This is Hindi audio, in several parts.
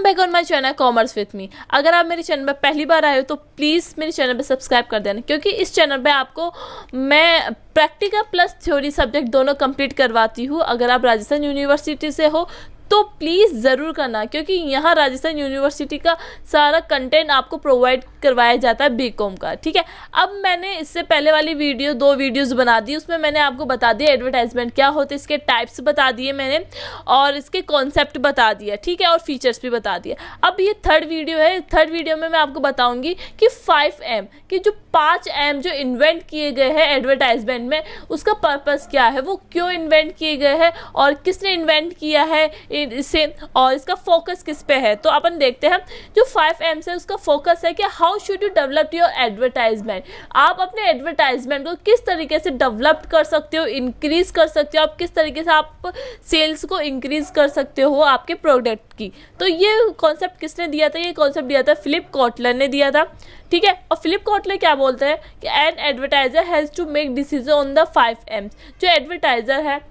Back on my channel commerce with me. अगर आप मेरे चैनल पर पहली बार आए हो तो प्लीज़ मेरे चैनल पर सब्सक्राइब कर देना, क्योंकि इस चैनल पे आपको मैं प्रैक्टिकल प्लस थ्योरी सब्जेक्ट दोनों कंप्लीट करवाती हूँ। अगर आप राजस्थान यूनिवर्सिटी से हो तो प्लीज़ ज़रूर करना, क्योंकि यहाँ राजस्थान यूनिवर्सिटी का सारा कंटेंट आपको प्रोवाइड करवाया जाता है बीकॉम का। ठीक है, अब मैंने इससे पहले वाली दो वीडियोस बना दी, उसमें मैंने आपको बता दिया एडवर्टाइजमेंट क्या होते हैं, इसके टाइप्स बता दिए मैंने और इसके कॉन्सेप्ट बता दिया। ठीक है, और फीचर्स भी बता दिए। अब ये थर्ड वीडियो है। थर्ड वीडियो में मैं आपको बताऊंगी कि 5M कि जो 5M जो इन्वेंट किए गए हैं एडवर्टाइजमेंट में, उसका पर्पस क्या है, वो क्यों इन्वेंट किए गए हैं और किसने इन्वेंट किया है इसे, और इसका फोकस किस पे है। तो अपन देखते हैं जो 5M से उसका फोकस है कि how should you develop your advertisement. आप अपने एडवर्टाइजमेंट को किस तरीके से डेवलप कर सकते हो, इंक्रीज कर सकते हो, आप किस तरीके से आप सेल्स को इंक्रीज कर सकते हो आपके प्रोडक्ट की। तो ये कॉन्सेप्ट किसने दिया था, ये कॉन्सेप्ट दिया था फिलिप कॉटलर ने दिया था। ठीक है, और फिलिप कॉटलर क्या बोलते हैं कि an advertiser has to make decision on the 5M। जो एडवर्टाइजर है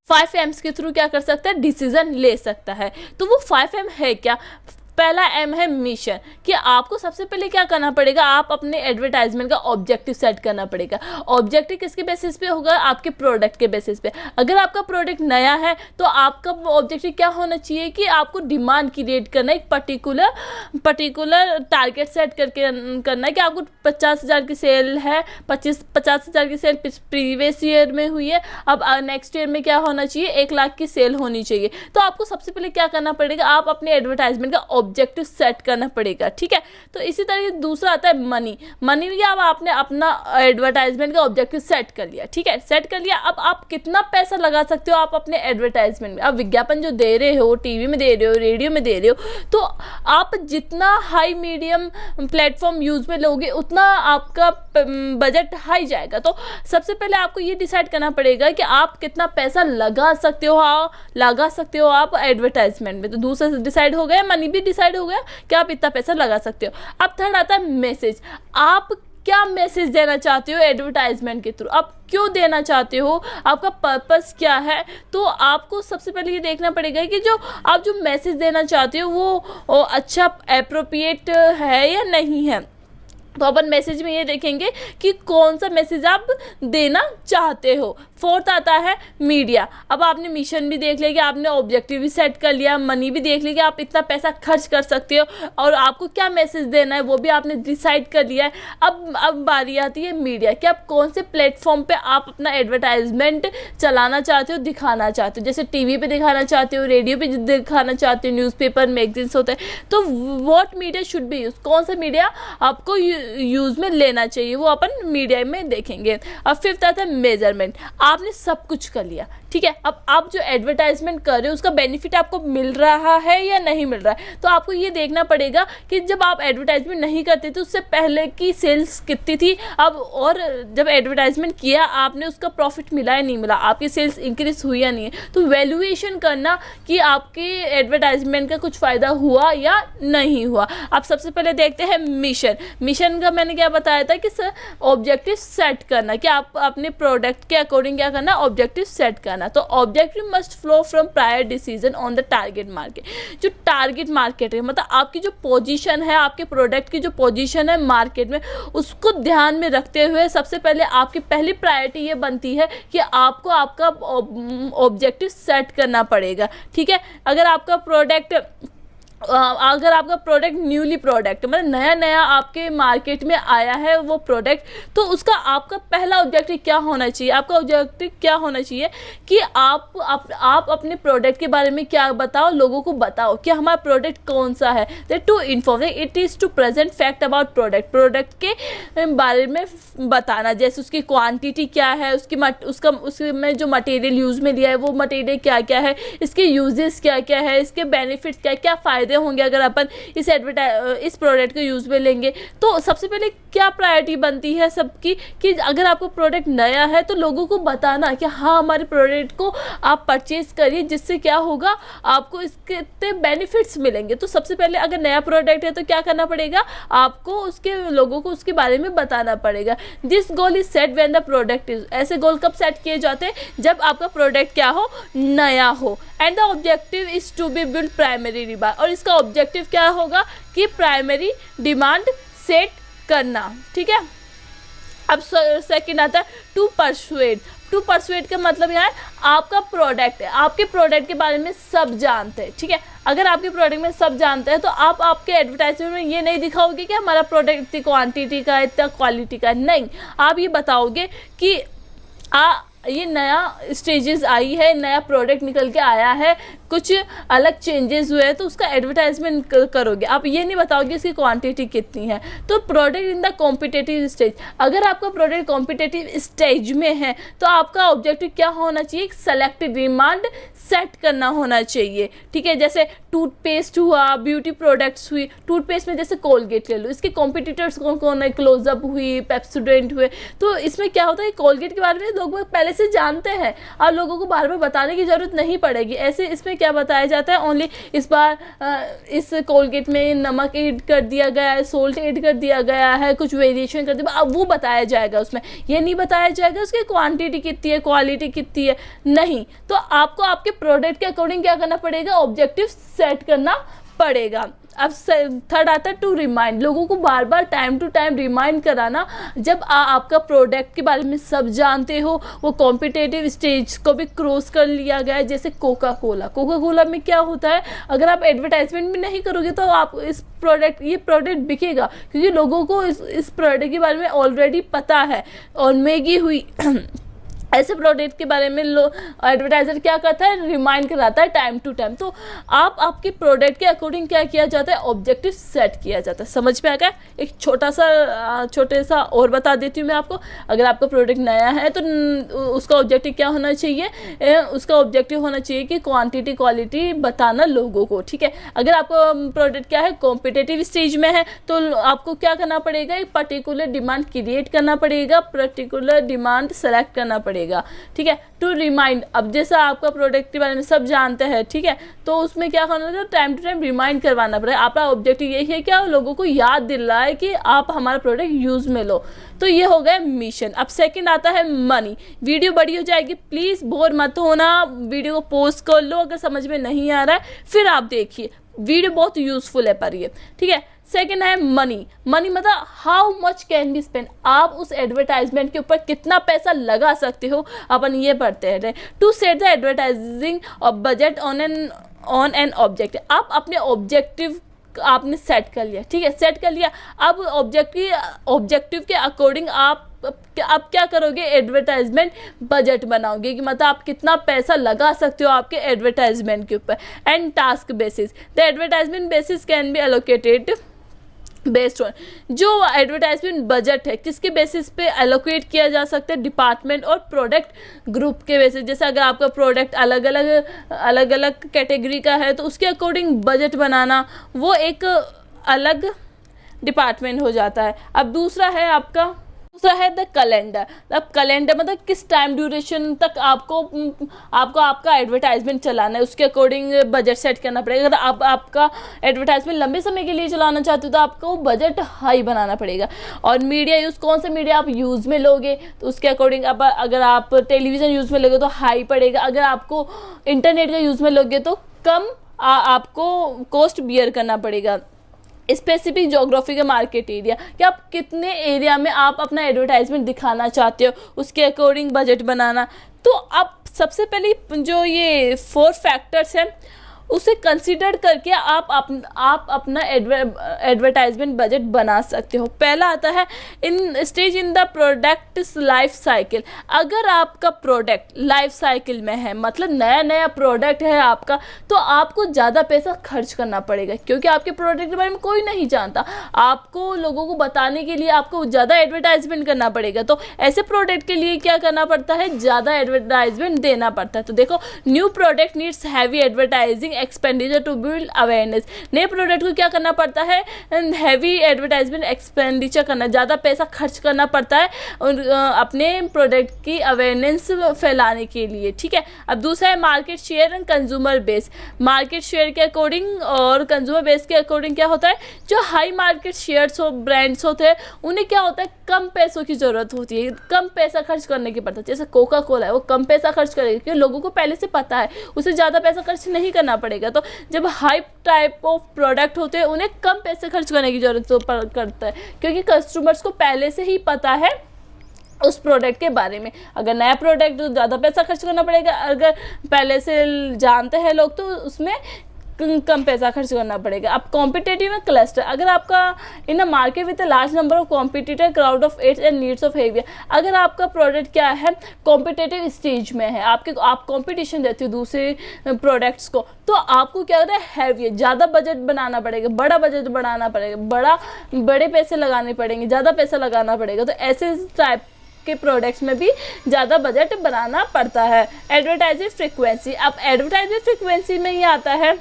5Ms के थ्रू क्या कर सकता है, डिसीजन ले सकता है। तो वो 5M है क्या। पहला M है मिशन, कि आपको सबसे पहले क्या करना पड़ेगा, आप अपने एडवर्टाइजमेंट का ऑब्जेक्टिव सेट करना पड़ेगा। ऑब्जेक्टिव किसके बेसिस पे होगा, आपके प्रोडक्ट के बेसिस पे। अगर आपका प्रोडक्ट नया है तो आपका ऑब्जेक्टिव क्या होना चाहिए कि आपको डिमांड क्रिएट करना, एक पर्टिकुलर टारगेट सेट करके करना है कि आपको 50,000 की सेल है, 50,000 की सेल प्रीवियस ईयर में हुई है, अब नेक्स्ट ईयर में क्या होना चाहिए, 1 लाख की सेल होनी चाहिए। तो आपको सबसे पहले क्या करना पड़ेगा, आप अपने एडवर्टाइजमेंट का ऑब्जेक्टिव सेट करना पड़ेगा। ठीक है, तो इसी तरह दूसरा आता है मनी में अब आपने अपना एडवर्टाइजमेंट का ऑब्जेक्टिव सेट कर लिया। ठीक है, सेट कर लिया। अब आप कितना पैसा लगा सकते हो आप अपने एडवर्टाइजमेंट में। अब विज्ञापन जो दे रहे हो, टीवी में दे रहे हो, रेडियो में दे रहे हो, तो आप जितना हाई मीडियम प्लेटफॉर्म यूज में लोगे उतना आपका बजट हाई जाएगा। तो सबसे पहले आपको ये डिसाइड करना पड़ेगा कि आप कितना पैसा लगा सकते हो आप एडवर्टाइजमेंट में। तो दूसरा डिसाइड हो गया, मनी भी डिसाइड हो गया कि आप इतना पैसा लगा सकते हो। अब थर्ड आता है मैसेज। आप क्या मैसेज देना चाहते हो एडवर्टाइजमेंट के थ्रू, आप क्यों देना चाहते हो, आपका पर्पस क्या है। तो आपको सबसे पहले ये देखना पड़ेगा कि आप जो मैसेज देना चाहते हो वो अच्छा एप्रोप्रिएट है या नहीं है। तो अपन मैसेज में ये देखेंगे कि कौन सा मैसेज आप देना चाहते हो। फोर्थ आता है मीडिया। अब आपने मिशन भी देख लिया कि आपने ऑब्जेक्टिव भी सेट कर लिया, मनी भी देख लिया कि आप इतना पैसा खर्च कर सकते हो और आपको क्या मैसेज देना है वो भी आपने डिसाइड कर लिया है। अब बारी आती है मीडिया, कि आप कौन से प्लेटफॉर्म पे आप अपना एडवर्टाइजमेंट चलाना चाहते हो, दिखाना चाहते हो। जैसे टीवी पे दिखाना चाहते हो, रेडियो पे दिखाना चाहते हो, न्यूज़पेपर मैगजीन्स होते हैं। तो what media should be use, कौन सा मीडिया आपको यूज में लेना चाहिए, वो अपन मीडिया में देखेंगे। अब फिफ्थ आता है मेजरमेंट। आपने सब कुछ कर लिया। ठीक है, अब आप जो एडवर्टाइजमेंट कर रहे हो उसका बेनिफिट आपको मिल रहा है या नहीं मिल रहा है। तो आपको ये देखना पड़ेगा कि जब आप एडवर्टाइजमेंट नहीं करते थे उससे पहले की सेल्स कितनी थी, अब और जब एडवर्टाइजमेंट किया आपने उसका प्रॉफिट मिला या नहीं मिला, आपकी सेल्स इंक्रीज हुई या नहीं है। तो वैल्यूएशन करना कि आपके एडवर्टाइजमेंट का कुछ फ़ायदा हुआ या नहीं हुआ। आप सबसे पहले देखते हैं मिशन का मैंने क्या बताया था कि ऑब्जेक्टिव सेट करना, कि आप अपने प्रोडक्ट के अकॉर्डिंग क्या करना, ऑब्जेक्टिव सेट करना। तो objective must flow from prior decision on the target market. जो टारगेट मार्केट है, मतलब आपकी जो पोजीशन है, आपके प्रोडक्ट की जो पोजीशन है मार्केट में, उसको ध्यान में रखते हुए सबसे पहले आपकी पहली प्रायोरिटी ये बनती है कि आपको आपका ऑब्जेक्टिव सेट करना पड़ेगा। ठीक है, अगर आपका प्रोडक्ट न्यूली प्रोडक्ट मतलब नया आपके मार्केट में आया है वो प्रोडक्ट, तो उसका आपका पहला ऑब्जेक्टिव क्या होना चाहिए, आपका ऑब्जेक्टिव क्या होना चाहिए कि आप अपने प्रोडक्ट के बारे में क्या बताओ, लोगों को बताओ कि हमारा प्रोडक्ट कौन सा है। That to inform, it is to present fact about product के बारे में बताना। जैसे उसकी क्वांटिटी क्या है, उसमें जो मटेरियल यूज़ में लिया है वो मटेरियल क्या क्या है, इसके यूजेस क्या क्या है, इसके बेनिफिट्स क्या क्या फ़ायदे होंगे अगर अपन इस प्रोडक्ट को यूज में लेंगे। तो सबसे पहले क्या प्रायोरिटी बनती है सबकी कि अगर आपको प्रोडक्ट नया है तो लोगों को बताना कि हाँ हमारे प्रोडक्ट को आप परचेज करिए, जिससे क्या होगा आपको इसके इतने बेनिफिट्स मिलेंगे। तो सबसे पहले अगर नया प्रोडक्ट है तो क्या करना पड़ेगा, आपको उसके लोगों को उसके बारे में बताना पड़ेगा। This goal is set when the product is, ऐसे गोल कब सेट किए जाते हैं, जब आपका प्रोडक्ट क्या हो, नया हो। And the objective is to be build primary rebar, और उसका ऑब्जेक्टिव क्या होगा कि प्राइमरी डिमांड सेट करना, ठीक है। अब सेकंड आता है टू परसुएड। टू परसुएड का मतलब यहाँ है आपका प्रोडक्ट है, आपके प्रोडक्ट के बारे में सब जानते हैं, ठीक है। अगर आपके प्रोडक्ट में सब जानते हैं तो आप आपके एडवर्टाइजमेंट में ये नहीं दिखाओगे कि हमारा प्रोडक्ट इतनी क्वांटिटी का है, इतना क्वालिटी का है, नहीं। आप ये बताओगे कि ये नया स्टेजेस आई है, नया प्रोडक्ट निकल के आया है, कुछ अलग चेंजेस हुए हैं, तो उसका एडवर्टाइजमेंट करोगे। आप ये नहीं बताओगे इसकी क्वांटिटी कितनी है। तो product in the competitive stage, अगर आपका प्रोडक्ट कॉम्पिटिटिव स्टेज में है तो आपका ऑब्जेक्टिव क्या होना चाहिए, सेलेक्टेड डिमांड सेट करना होना चाहिए, ठीक है। जैसे टूथपेस्ट हुआ, ब्यूटी प्रोडक्ट्स हुई, टूथपेस्ट में जैसे कोलगेट ले लो, इसके कॉम्पिटिटर्स कौन कौन है, क्लोजअप हुई, पेप्सोडेंट हुए। तो इसमें क्या होता है, कोलगेट के बारे में लोग पहले से जानते हैं, आप लोगों को बार बार बताने की जरूरत नहीं पड़ेगी। ऐसे इसमें क्या बताया जाता है, ओनली इस बार इस कोलगेट में नमक ऐड कर दिया गया है, सोल्ट ऐड कर दिया गया है, कुछ वेरिएशन कर दिया, अब वो बताया जाएगा। उसमें ये नहीं बताया जाएगा उसकी क्वांटिटी कितनी है, क्वालिटी कितनी है, नहीं। तो आपको आपके प्रोडक्ट के अकॉर्डिंग क्या करना पड़ेगा, ऑब्जेक्टिव सेट करना पड़ेगा। अब थर्ड आता है टू रिमाइंड, लोगों को बार बार टाइम टू टाइम रिमाइंड कराना। जब आपका प्रोडक्ट के बारे में सब जानते हो, वो कॉम्पिटिटिव स्टेज को भी क्रॉस कर लिया गया है। जैसे कोका कोला में क्या होता है, अगर आप एडवर्टाइजमेंट भी नहीं करोगे तो आप ये प्रोडक्ट बिकेगा, क्योंकि लोगों को इस प्रोडक्ट के बारे में ऑलरेडी पता है। और मैगी हुई ऐसे प्रोडक्ट के बारे में एडवर्टाइजर क्या करता है, रिमाइंड कराता है टाइम टू टाइम। तो आपके प्रोडक्ट के अकॉर्डिंग क्या किया जाता है, ऑब्जेक्टिव सेट किया जाता है। समझ में आ गया। एक छोटे सा और बता देती हूँ मैं आपको। अगर आपका प्रोडक्ट नया है तो उसका ऑब्जेक्टिव क्या होना चाहिए, उसका ऑब्जेक्टिव होना चाहिए कि क्वांटिटी क्वालिटी बताना लोगों को, ठीक है। अगर आपका प्रोडक्ट क्या है, कॉम्पिटिटिव स्टेज में है, तो आपको क्या करना पड़ेगा, एक पर्टिकुलर डिमांड क्रिएट करना पड़ेगा, पर्टिकुलर डिमांड सेलेक्ट करना पड़ेगा, ठीक है। टू रिमाइंड, अब जैसा आपका प्रोडक्ट के बारे में सब जानते हैं, ठीक है, तो उसमें क्या करना है, टाइम टू टाइम रिमाइंड करवाना पड़ेगा। आपका ऑब्जेक्टिव यही है कि आप लोगों को याद दिलाए कि आप हमारा प्रोडक्ट यूज में लो। तो ये हो गया मिशन। अब सेकंड आता है मनी। वीडियो बड़ी हो जाएगी, प्लीज बोर मत होना, वीडियो को पॉज कर लो। अगर समझ में नहीं आ रहा है फिर आप देखिए, वीडियो बहुत यूजफुल है पर ये, ठीक है। सेकेंड है मनी मतलब how much can be spend, आप उस एडवर्टाइजमेंट के ऊपर कितना पैसा लगा सकते हो, अपन ये पढ़ते हैं। To set the advertising budget on an objective, आप अपने ऑब्जेक्टिव आपने सेट कर लिया, ठीक है, सेट कर लिया। अब ऑब्जेक्टिव के अकॉर्डिंग आप क्या करोगे, एडवर्टाइजमेंट बजट बनाओगे कि मतलब आप कितना पैसा लगा सकते हो आपके एडवर्टाइजमेंट के ऊपर। And task basis, the advertisement basis can be allocated based on, जो एडवर्टाइजमेंट बजट है किसके बेसिस पे एलोकेट किया जा सकता है, डिपार्टमेंट और प्रोडक्ट ग्रुप के बेसिस। जैसे अगर आपका प्रोडक्ट अलग अलग कैटेगरी का है तो उसके अकॉर्डिंग बजट बनाना वो एक अलग डिपार्टमेंट हो जाता है। अब दूसरा है द कैलेंडर। अब कैलेंडर मतलब किस टाइम ड्यूरेशन तक आपको आपका एडवर्टाइजमेंट चलाना है, उसके अकॉर्डिंग बजट सेट करना पड़ेगा। अगर आप आपका एडवर्टाइजमेंट लंबे समय के लिए चलाना चाहते हो तो आपको बजट हाई बनाना पड़ेगा। और मीडिया यूज़, कौन सा मीडिया आप यूज़ में लोगे तो उसके अकॉर्डिंग अगर आप टेलीविज़न यूज़ में लोगे तो हाई पड़ेगा, अगर आपको इंटरनेट का यूज़ में लोगे तो कम आपको कॉस्ट बियर करना पड़ेगा। स्पेसिफिक जोग्राफी का मार्केट एरिया, कि आप कितने एरिया में आप अपना एडवर्टाइजमेंट दिखाना चाहते हो, उसके अकॉर्डिंग बजट बनाना। तो आप सबसे पहले जो ये 4 फैक्टर्स हैं उसे कंसीडर करके आप अपना एडवर्टाइजमेंट बजट बना सकते हो। पहला आता है in stage in the product life cycle. अगर आपका प्रोडक्ट लाइफ साइकिल में है, मतलब नया प्रोडक्ट है आपका, तो आपको ज़्यादा पैसा खर्च करना पड़ेगा, क्योंकि आपके प्रोडक्ट के बारे में कोई नहीं जानता। आपको लोगों को बताने के लिए आपको ज़्यादा एडवर्टाइजमेंट करना पड़ेगा। तो ऐसे प्रोडक्ट के लिए क्या करना पड़ता है, ज़्यादा एडवर्टाइजमेंट देना पड़ता है। तो देखो, new product needs heavy advertising expenditure to build awareness. नए प्रोडक्ट को क्या करना पड़ता है, हैवी एडवर्टाइजमेंट एक्सपेंडिचर करना, ज़्यादा पैसा खर्च करना पड़ता है अपने प्रोडक्ट की अवेयरनेस फैलाने के लिए, ठीक है। अब दूसरा है market share and consumer base. Market share के अकॉर्डिंग और कंज्यूमर बेस के अकॉर्डिंग क्या होता है, जो हाई मार्केट शेयर्स हो, ब्रांड्स होते हैं, उन्हें क्या होता है, कम पैसों की ज़रूरत होती है, कम पैसा खर्च करने की पड़ता है। जैसे कोका कोला है, वो कम पैसा खर्च करेगा क्योंकि लोगों को पहले से पता है, उसे ज़्यादा पैसा खर्च नहीं करना पड़ेगा। तो जब हाई टाइप ऑफ प्रोडक्ट होते हैं उन्हें कम पैसे खर्च करने की ज़रूरत करता है, क्योंकि कस्टमर्स को पहले से ही पता है उस प्रोडक्ट के बारे में। अगर नया प्रोडक्ट तो ज़्यादा पैसा खर्च करना पड़ेगा, अगर पहले से जानते हैं लोग तो उसमें कम पैसा खर्च करना पड़ेगा। अब कॉम्पिटेटिव में क्लस्टर, अगर आपका in a market with a large number of competitor crowd of ads and needs of heavier, अगर आपका प्रोडक्ट क्या है कॉम्पिटेटिव स्टेज में है, आप कॉम्पिटिशन देते हो दूसरे प्रोडक्ट्स को, तो आपको क्या होता है हैवियर, ज़्यादा बजट बनाना पड़ेगा, बड़ा बजट बनाना पड़ेगा, बड़े पैसे लगाने पड़ेंगे, ज़्यादा पैसा लगाना पड़ेगा। तो ऐसे टाइप के प्रोडक्ट्स में भी ज़्यादा बजट बनाना पड़ता है। एडवर्टाइजिंग फ्रिक्वेंसी, अब एडवर्टाइजिंग फ्रिक्वेंसी में ये आता है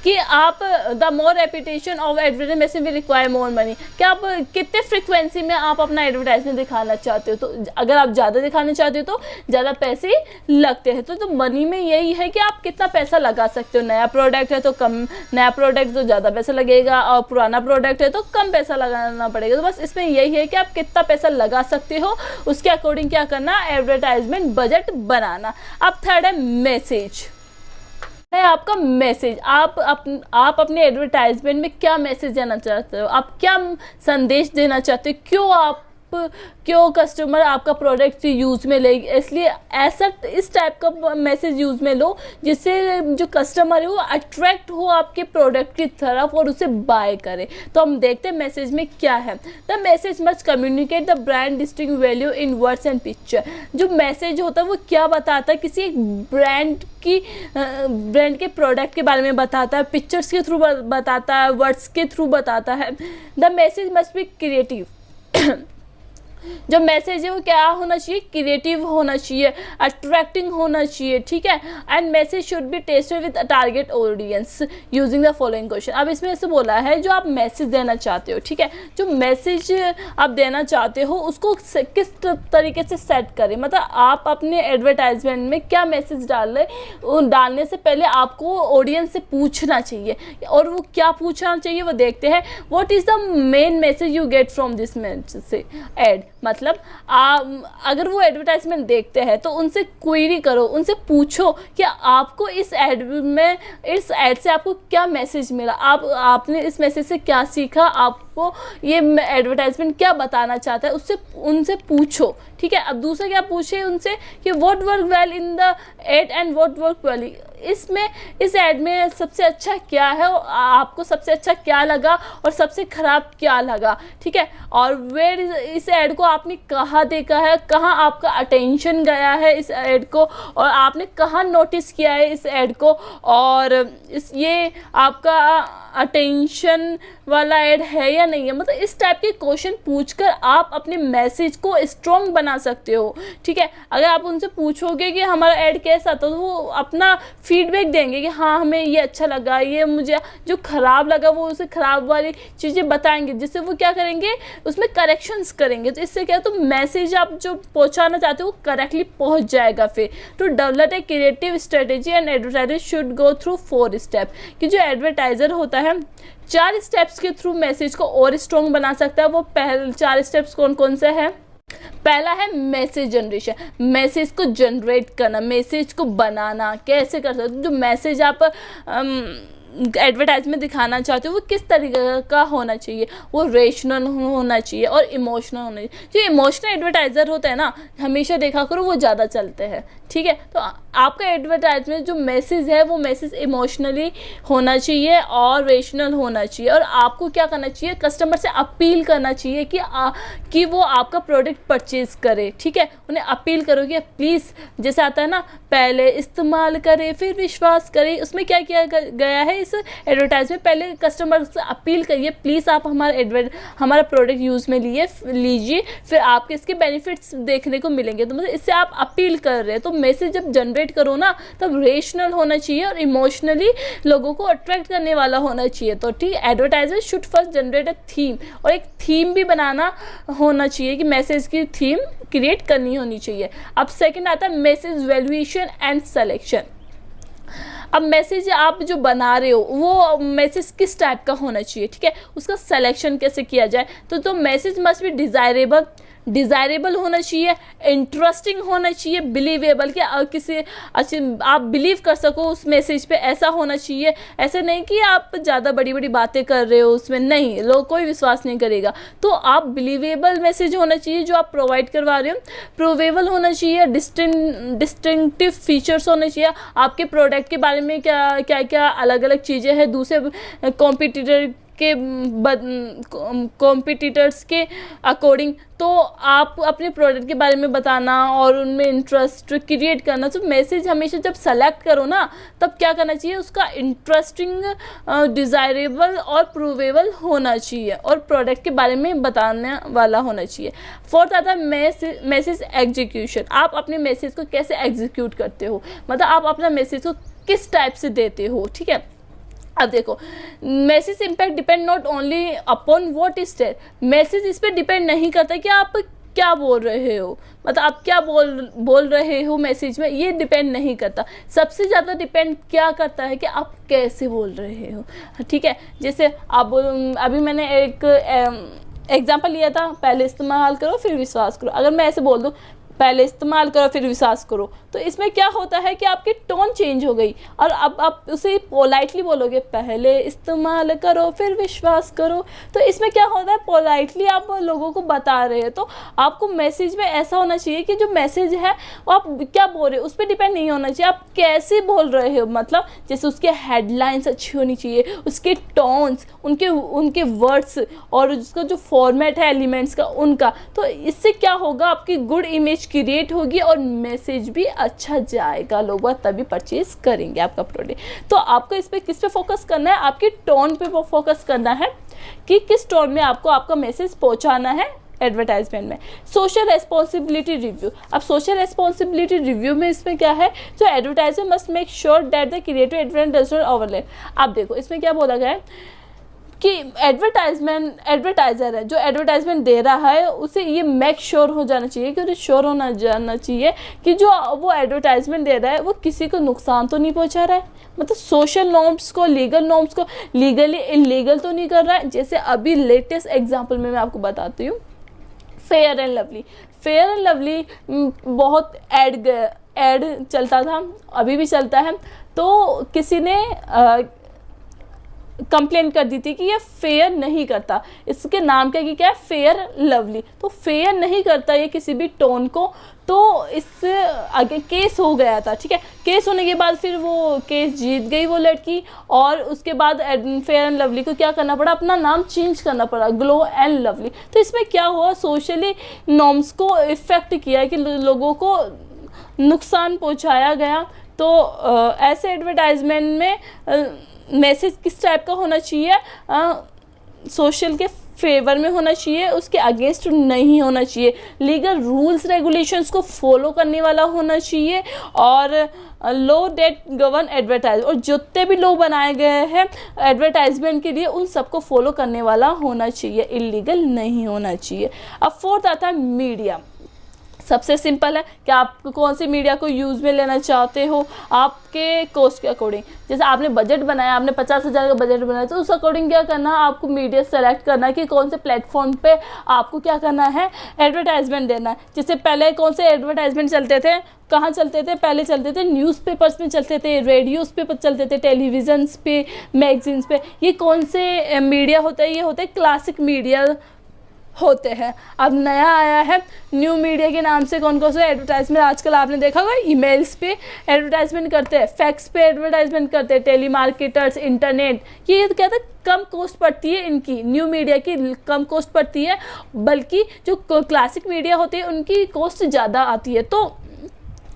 कि आप the more reputation of advertisement message will require more money, कि आप कितने फ्रिक्वेंसी में आप अपना एडवर्टाइजमेंट दिखाना चाहते हो। तो अगर आप ज़्यादा दिखाना चाहते हो तो ज़्यादा पैसे लगते हैं। तो मनी में यही है कि आप कितना पैसा लगा सकते हो। नया प्रोडक्ट है तो कम, नया प्रोडक्ट तो ज़्यादा पैसा लगेगा, और पुराना प्रोडक्ट है तो कम पैसा लगाना पड़ेगा। तो बस इसमें यही है कि आप कितना पैसा लगा सकते हो, उसके अकॉर्डिंग क्या करना, एडवर्टाइजमेंट बजट बनाना। अब थर्ड है मैसेज, है आपका मैसेज। आप अपने एडवर्टाइजमेंट में क्या मैसेज देना चाहते हो, आप क्या संदेश देना चाहते हो, क्यों कस्टमर आपका प्रोडक्ट यूज़ में लेगी। इसलिए ऐसा इस टाइप का मैसेज यूज़ में लो जिससे जो कस्टमर है वो अट्रैक्ट हो आपके प्रोडक्ट की तरफ और उसे बाय करे। तो हम देखते हैं मैसेज में क्या है। The message must communicate the brand distinct value in words and picture. जो मैसेज होता है वो क्या बताता है, किसी एक ब्रांड के प्रोडक्ट के बारे में बताता है, पिक्चर्स के थ्रू बताता है, वर्ड्स के थ्रू बताता है। The message must be creative. जो मैसेज है वो क्या होना चाहिए, क्रिएटिव होना चाहिए, अट्रैक्टिंग होना चाहिए, ठीक है। And message should be tested with target audience using the following question. अब इसमें ऐसे बोला है जो आप मैसेज देना चाहते हो, ठीक है, जो मैसेज आप देना चाहते हो उसको किस तरीके से सेट करें, मतलब आप अपने एडवर्टाइजमेंट में क्या मैसेज डालने से पहले आपको ऑडियंस से पूछना चाहिए, और वो क्या पूछना चाहिए वो देखते हैं। What is the main message you get from this message ad, मतलब अगर वो एडवर्टाइजमेंट देखते हैं तो उनसे क्वेरी करो, उनसे पूछो कि आपको इस ऐड से आपको क्या मैसेज मिला, आपने इस मैसेज से क्या सीखा, आपको ये एडवर्टाइजमेंट क्या बताना चाहता है, उनसे पूछो, ठीक है। अब दूसरा क्या पूछे उनसे कि what work well in the ad and what work well, इस एड में सबसे अच्छा क्या है, आपको सबसे अच्छा क्या लगा और सबसे खराब क्या लगा, ठीक है। और वेयर इस एड को आपने कहाँ देखा है, कहाँ आपका अटेंशन गया है इस एड को, और आपने कहाँ नोटिस किया है इस एड को, और ये आपका अटेंशन वाला ऐड है या नहीं है। मतलब इस टाइप के क्वेश्चन पूछकर आप अपने मैसेज को स्ट्रॉन्ग बना सकते हो, ठीक है। अगर आप उनसे पूछोगे कि हमारा ऐड कैसा था, तो वो अपना फीडबैक देंगे कि हाँ हमें ये अच्छा लगा, ये मुझे जो ख़राब लगा वो उसे ख़राब वाली चीज़ें बताएंगे, जिससे वो क्या करेंगे उसमें करेक्शंस करेंगे। तो इससे क्या, तो मैसेज आप जो पहुँचाना चाहते हो वो करेक्टली पहुँच जाएगा। फिर to develop a creative strategy and advertiser should go through 4 step, कि जो एडवर्टाइज़र होता है 4 स्टेप्स के थ्रू मैसेज को और स्ट्रॉन्ग बना सकता है। वो पहले 4 स्टेप्स कौन कौन से हैं? पहला है मैसेज जनरेशन, मैसेज को जनरेट करना, मैसेज को बनाना कैसे कर सकते हो। जो मैसेज आप एडवर्टाइजमेंट दिखाना चाहते हो वो किस तरीके का होना चाहिए, वो रेशनल होना चाहिए और इमोशनल होना चाहिए। जो इमोशनल एडवर्टाइज़र होता है ना, हमेशा देखा करो वो ज़्यादा चलते हैं, ठीक है। तो आपका एडवर्टाइजमेंट जो मैसेज है वो मैसेज इमोशनली होना चाहिए और रेशनल होना चाहिए, और आपको क्या करना चाहिए, कस्टमर से अपील करना चाहिए कि वो आपका प्रोडक्ट परचेज करे, ठीक है। उन्हें अपील करो कि प्लीज़, जैसे आता है ना, पहले इस्तेमाल करें फिर विश्वास करें, उसमें क्या किया गया है इस एडवर्टाइजमेंट, पहले कस्टमर से अपील करिए प्लीज़ आप हमारा प्रोडक्ट यूज़ में लीजिए, फिर आपके इसके बेनिफिट्स देखने को मिलेंगे। तो मतलब इससे आप अपील कर रहे हैं। तो मैसेज जब जनरेट करो ना तब रेशनल होना चाहिए और इमोशनली लोगों को अट्रैक्ट करने वाला होना चाहिए। तो ठीक, advertiser should first generate a theme, और एक थीम भी बनाना होना चाहिए कि मैसेज की थीम क्रिएट करनी होनी चाहिए। अब सेकंड आता है मैसेज वैल्यूएशन एंड सिलेक्शन। अब मैसेज आप जो बना रहे हो वो मैसेज किस टाइप का होना चाहिए, ठीक है, उसका सिलेक्शन कैसे किया जाए। तो message must be desirable, desirable होना चाहिए, इंटरेस्टिंग होना चाहिए, बिलीवेबल कि किसी आप बिलीव कर सको उस मैसेज पे, ऐसा होना चाहिए। ऐसे नहीं कि आप ज़्यादा बड़ी बड़ी बातें कर रहे हो उसमें, नहीं, लोग कोई विश्वास नहीं करेगा। तो आप बिलीवेबल मैसेज होना चाहिए जो आप प्रोवाइड करवा रहे हो, प्रूवेबल होना चाहिए, डिस्टिंक्टिव फीचर्स होने चाहिए, आपके प्रोडक्ट के बारे में क्या क्या क्या अलग अलग चीज़ें हैं दूसरे कॉम्पिटिटर्स के अकॉर्डिंग। तो आप अपने प्रोडक्ट के बारे में बताना और उनमें इंटरेस्ट क्रिएट करना। तो मैसेज हमेशा जब सेलेक्ट करो ना, तब क्या करना चाहिए, उसका इंटरेस्टिंग, डिज़ायरेबल और प्रूवेबल होना चाहिए और प्रोडक्ट के बारे में बताने वाला होना चाहिए। फोर्थ आता है मैसेज एग्जीक्यूशन। आप अपने मैसेज को कैसे एग्जीक्यूट करते हो, मतलब आप अपना मैसेज को किस टाइप से देते हो, ठीक है। अब देखो, message impact depend not only upon what is there. Message इस पर डिपेंड नहीं करता कि आप क्या बोल रहे हो, मतलब आप क्या बोल रहे हो मैसेज में, ये डिपेंड नहीं करता। सबसे ज़्यादा डिपेंड क्या करता है कि आप कैसे बोल रहे हो, ठीक है। जैसे आप अभी मैंने एक एग्जाम्पल लिया था, पहले इस्तेमाल करो फिर विश्वास करो। अगर मैं ऐसे बोल दूँ पहले इस्तेमाल करो फिर विश्वास करो, तो इसमें क्या होता है कि आपकी टोन चेंज हो गई और अब आप उसे पोलाइटली बोलोगे, पहले इस्तेमाल करो फिर विश्वास करो। तो इसमें क्या होता है, पोलाइटली आप लोगों को बता रहे हैं। तो आपको मैसेज में ऐसा होना चाहिए कि जो मैसेज है वो आप क्या बोल रहे हो उस पर डिपेंड नहीं होना चाहिए, आप कैसे बोल रहे हो। मतलब जैसे उसके हेडलाइंस अच्छी होनी चाहिए, उसके टोन्स, उनके वर्ड्स और उसका जो फॉर्मेट है एलिमेंट्स का उनका। तो इससे क्या होगा, आपकी गुड इमेज क्रिएट होगी और मैसेज भी अच्छा जाएगा, लोग तभी परचेज करेंगे आपका प्रोडक्ट। तो आपको इस पे किस पे फोकस करना है, आपकी टोन पे फोकस करना है कि किस टोन में आपको आपका मैसेज पहुंचाना है एडवर्टाइजमेंट में। Social responsibility review. अब सोशल रेस्पॉन्सिबिलिटी रिव्यू में इसमें क्या है, जो advertiser must make sure that the creative advertisement does not overlap. आप देखो इसमें क्या बोला गया है कि एडवर्टाइजर है जो एडवर्टाइजमेंट दे रहा है उसे ये मेक श्योर हो जाना चाहिए कि उसे श्योर होना जाना चाहिए कि जो वो एडवर्टाइजमेंट दे रहा है वो किसी को नुकसान तो नहीं पहुंचा रहा है, मतलब सोशल नॉर्म्स को, लीगल नॉर्म्स को लीगली इलीगल तो नहीं कर रहा है। जैसे अभी लेटेस्ट एग्जांपल में मैं आपको बताती हूँ, फेयर एंड लवली बहुत एड चलता था, अभी भी चलता है। तो किसी ने कंप्लेन कर दी थी कि ये फेयर नहीं करता, इसके नाम क्या है, फेयर लवली। तो फेयर नहीं करता ये किसी भी टोन को। तो इससे आगे केस हो गया था, ठीक है। केस होने के बाद फिर वो केस जीत गई वो लड़की, और उसके बाद फेयर एंड लवली को क्या करना पड़ा, अपना नाम चेंज करना पड़ा, ग्लो एंड लवली। तो इसमें क्या हुआ, सोशली नॉर्म्स को इफेक्ट किया कि लोगों को नुकसान पहुंचाया गया। तो ऐसे एडवर्टाइजमेंट में मैसेज किस टाइप का होना चाहिए, सोशल के फेवर में होना चाहिए, उसके अगेंस्ट नहीं होना चाहिए, लीगल रूल्स रेगुलेशंस को फॉलो करने वाला होना चाहिए, और लॉ दैट गवर्न एडवर्टाइज, और जितने भी लॉ बनाए गए हैं एडवर्टाइजमेंट के लिए उन सबको फॉलो करने वाला होना चाहिए, इलीगल नहीं होना चाहिए। अब फोर्थ आता है मीडिया। सबसे सिंपल है कि आप कौन सी मीडिया को यूज़ में लेना चाहते हो आपके कॉस्ट के अकॉर्डिंग। जैसे आपने बजट बनाया, आपने 50,000 का बजट बनाया, तो उस अकॉर्डिंग क्या करना है, आपको मीडिया सेलेक्ट करना है कि कौन से प्लेटफॉर्म पे आपको क्या करना है, एडवर्टाइजमेंट देना है। जैसे पहले कौन से एडवर्टाइजमेंट चलते थे, कहाँ चलते थे, पहले चलते थे न्यूज़पेपर्स में चलते थे, रेडियोज़ पे चलते थे, टेलीविजन्स पे, मैगजीन्स पे। ये कौन से मीडिया होता है, ये होते हैं क्लासिक मीडिया होते हैं। अब नया आया है न्यू मीडिया के नाम से, कौन कौन से एडवर्टाइजमेंट आजकल आपने देखा होगा, ईमेल्स पे एडवर्टाइजमेंट करते हैं, फैक्स पे एडवर्टाइजमेंट करते हैं, टेलीमार्केटर्स, इंटरनेट। ये क्या था, कम कॉस्ट पड़ती है इनकी, न्यू मीडिया की कम कॉस्ट पड़ती है, बल्कि जो क्लासिक मीडिया होती है उनकी कॉस्ट ज़्यादा आती है। तो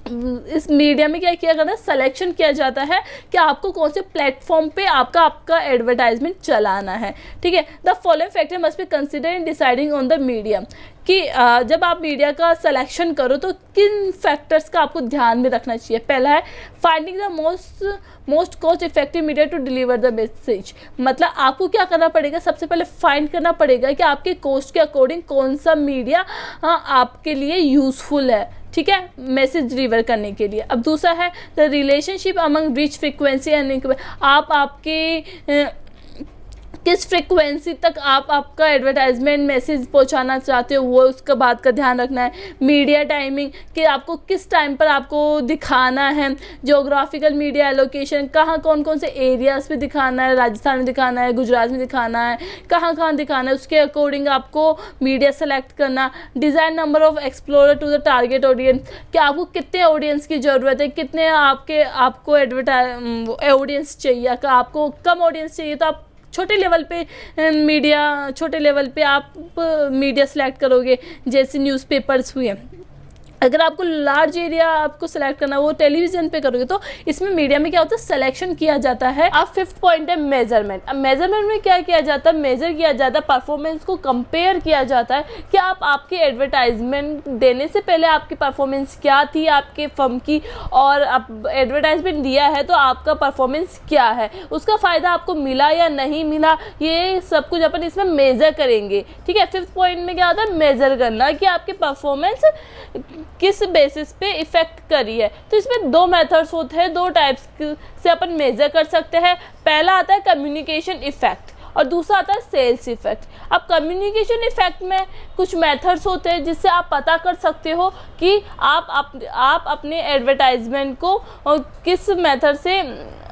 इस मीडिया में क्या किया जाता है, सिलेक्शन किया जाता है कि आपको कौन से प्लेटफॉर्म पे आपका एडवर्टाइजमेंट चलाना है, ठीक है। The following factor must be consider in deciding on the media, कि जब आप मीडिया का सिलेक्शन करो तो किन फैक्टर्स का आपको ध्यान में रखना चाहिए। पहला है finding the most cost effective media to deliver the message. मतलब आपको क्या करना पड़ेगा, सबसे पहले फाइंड करना पड़ेगा कि आपके कॉस्ट के अकॉर्डिंग कौन सा मीडिया आपके लिए यूजफुल है, ठीक है, मैसेज डिलीवर करने के लिए। अब दूसरा है the relationship among reach frequency and, आप आपके किस फ्रिक्वेंसी तक आप आपका एडवर्टाइजमेंट मैसेज पहुंचाना चाहते हो, वो उसका बात का ध्यान रखना है। मीडिया टाइमिंग कि आपको किस टाइम पर आपको दिखाना है। ज्योग्राफिकल मीडिया एलोकेशन, कहाँ कौन कौन से एरियाज़ पे दिखाना है, राजस्थान में दिखाना है, गुजरात में दिखाना है, कहाँ कहाँ दिखाना है, उसके अकॉर्डिंग आपको मीडिया सेलेक्ट करना। Design number of explorer to the target audience कि आपको कितने ऑडियंस की ज़रूरत है, कितने आपको ऑडियंस चाहिए। अगर आपको कम ऑडियंस चाहिए तो आप छोटे लेवल पे आप मीडिया सेलेक्ट करोगे, जैसे न्यूज़पेपर्स हुए। अगर आपको लार्ज एरिया आपको सेलेक्ट करना है, वो टेलीविज़न पे करोगे। तो इसमें मीडिया में क्या होता है, सिलेक्शन किया जाता है। अब 5th पॉइंट है मेजरमेंट। अब मेजरमेंट में क्या किया जाता है, मेजर किया जाता है, परफॉर्मेंस को कंपेयर किया जाता है कि आप आपके एडवर्टाइजमेंट देने से पहले आपकी परफॉर्मेंस क्या थी आपके फर्म की, और आप एडवर्टाइजमेंट दिया है तो आपका परफॉर्मेंस क्या है, उसका फ़ायदा आपको मिला या नहीं मिला, ये सब कुछ अपन इसमें मेज़र करेंगे। ठीक है, 5th पॉइंट में क्या होता है, मेज़र करना कि आपके परफॉर्मेंस किस बेसिस पे इफेक्ट करी है। तो इसमें 2 मेथड्स होते हैं, 2 टाइप्स से अपन मेजर कर सकते हैं। पहला आता है कम्युनिकेशन इफेक्ट और दूसरा आता है सेल्स इफेक्ट। अब कम्युनिकेशन इफेक्ट में कुछ मेथड्स होते हैं जिससे आप पता कर सकते हो कि आप अपने एडवर्टाइजमेंट को किस मेथड से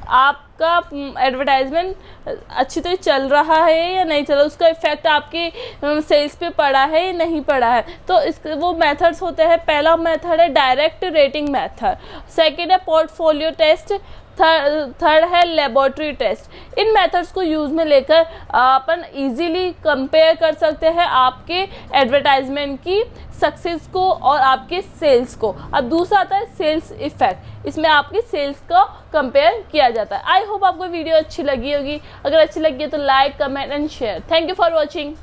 आपका एडवर्टाइजमेंट अच्छी तरह चल रहा है या नहीं चल रहा, उसका इफेक्ट आपके सेल्स पे पड़ा है या नहीं पड़ा है। तो वो मेथड्स होते हैं। पहला मेथड है डायरेक्ट रेटिंग मेथड, सेकंड है पोर्टफोलियो टेस्ट, थर्ड है लेबोरेटरी टेस्ट। इन मेथड्स को यूज़ में लेकर अपन इजीली कंपेयर कर सकते हैं आपके एडवर्टाइजमेंट की सक्सेस को और आपके सेल्स को। अब दूसरा आता है सेल्स इफेक्ट, इसमें आपकी सेल्स को कंपेयर किया जाता है। आई होप आपको वीडियो अच्छी लगी होगी। अगर अच्छी लगी है तो like, comment and share. Thank you for watching.